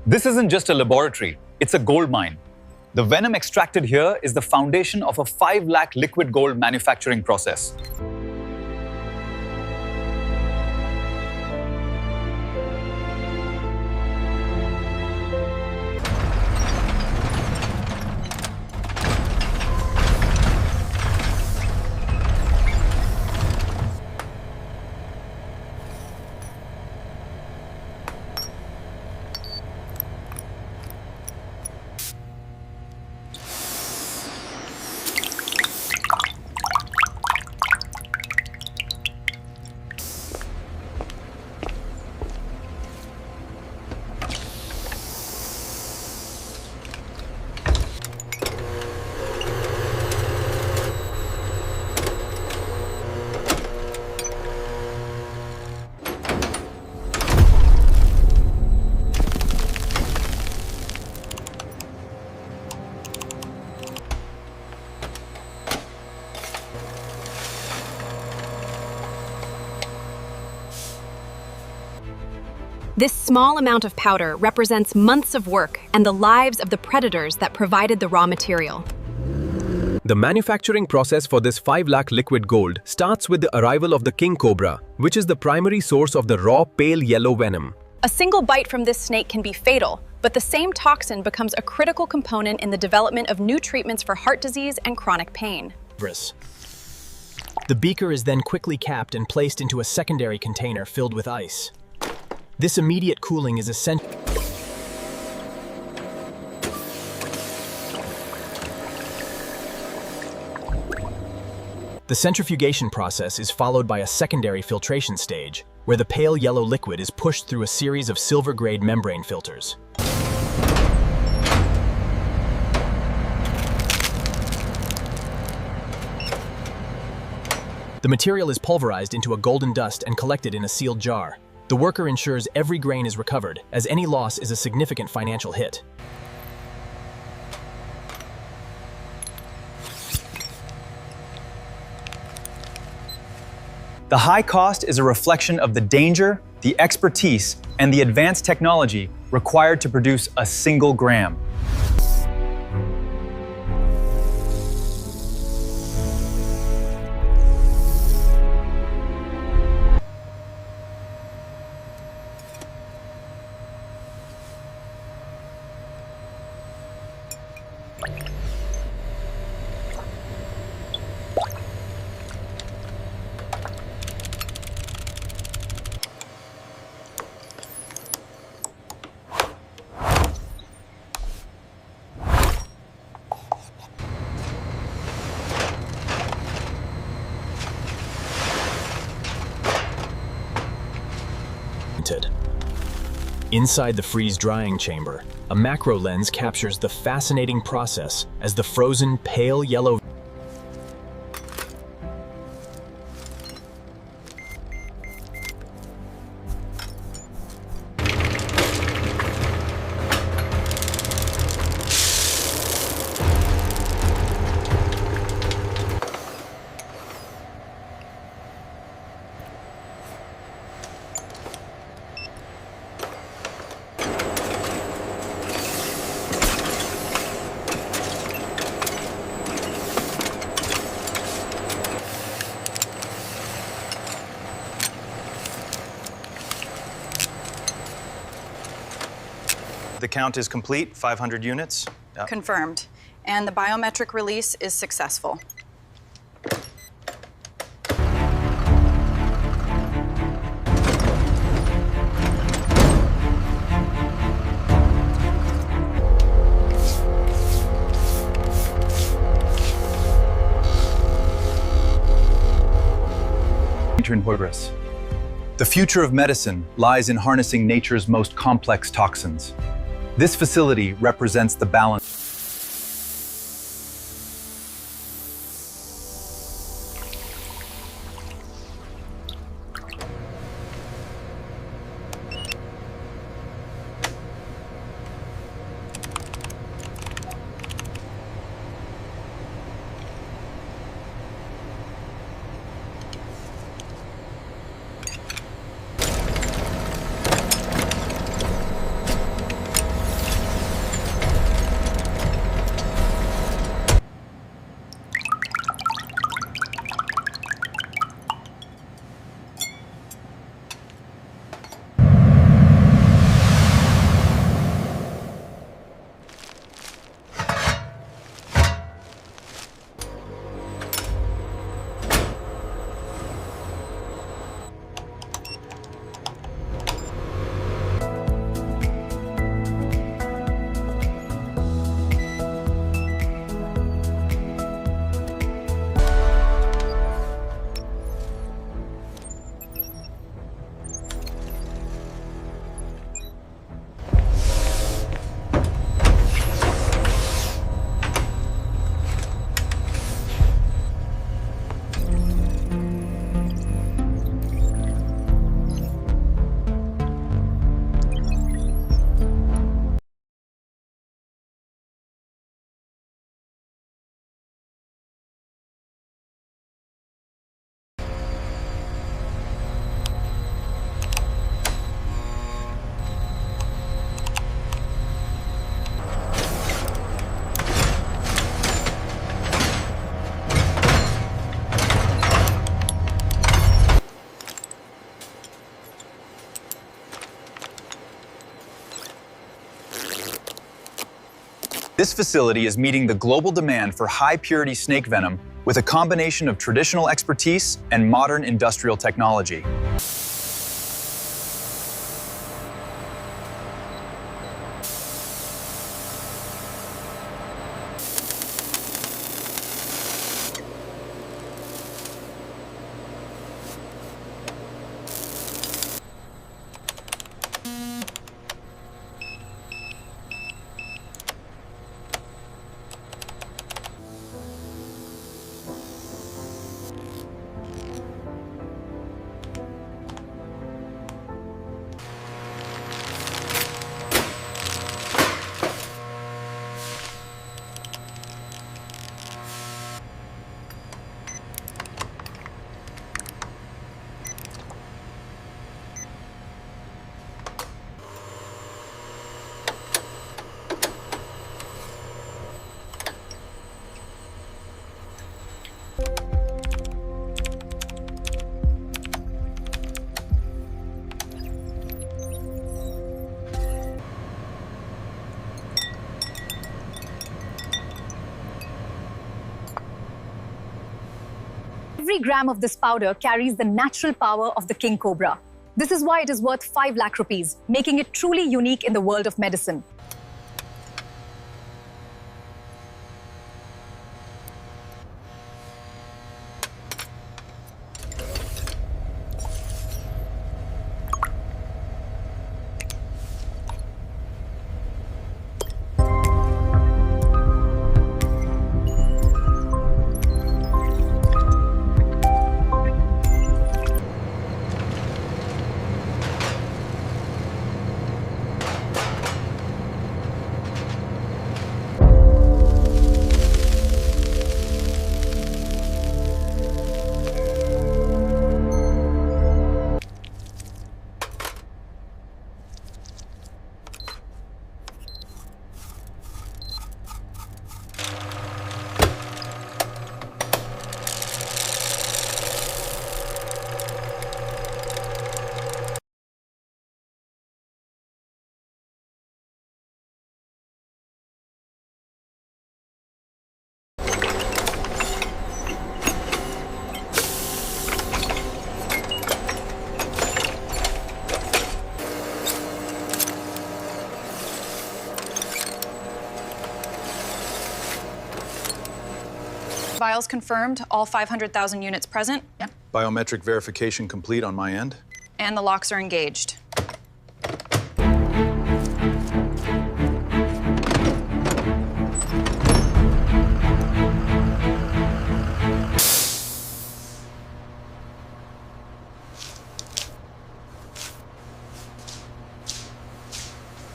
This isn't just a laboratory, it's a gold mine. The venom extracted here is the foundation of a 5 lakh liquid gold manufacturing process. This small amount of powder represents months of work and the lives of the predators that provided the raw material. The manufacturing process for this 5 lakh liquid gold starts with the arrival of the king cobra, which is the primary source of the raw pale yellow venom. A single bite from this snake can be fatal, but the same toxin becomes a critical component in the development of new treatments for heart disease and chronic pain. The beaker is then quickly capped and placed into a secondary container filled with ice. This immediate cooling is essential. The centrifugation process is followed by a secondary filtration stage, where the pale yellow liquid is pushed through a series of silver-grade membrane filters. The material is pulverized into a golden dust and collected in a sealed jar. The worker ensures every grain is recovered, as any loss is a significant financial hit. The high cost is a reflection of the danger, the expertise, and the advanced technology required to produce a single gram. Inside the freeze-drying chamber, a macro lens captures the fascinating process as the frozen pale yellow The count is complete, 500 units. Yep. Confirmed. And the biometric release is successful. In progress. The future of medicine lies in harnessing nature's most complex toxins. This facility represents the balance. This facility is meeting the global demand for high-purity snake venom with a combination of traditional expertise and modern industrial technology. Every gram of this powder carries the natural power of the king cobra. This is why it is worth 5 lakh rupees, making it truly unique in the world of medicine. Vials confirmed, all 500,000 units present. Yep. Biometric verification complete on my end. And the locks are engaged.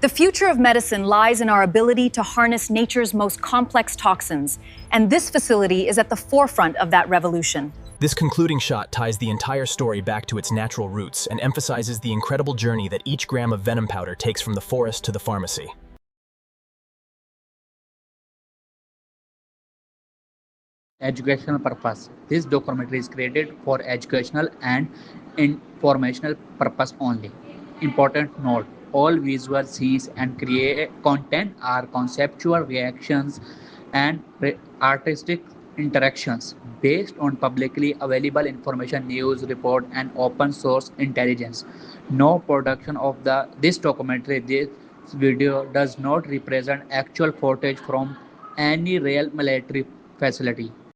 The future of medicine lies in our ability to harness nature's most complex toxins, and this facility is at the forefront of that revolution. This concluding shot ties the entire story back to its natural roots and emphasizes the incredible journey that each gram of venom powder takes from the forest to the pharmacy. Educational purpose. This documentary is created for educational and informational purpose only. Important note: all visual scenes and create content are conceptual reactions and artistic interactions based on publicly available information, news report, and open source intelligence. No production of this documentary, this video does not represent actual footage from any real military facility.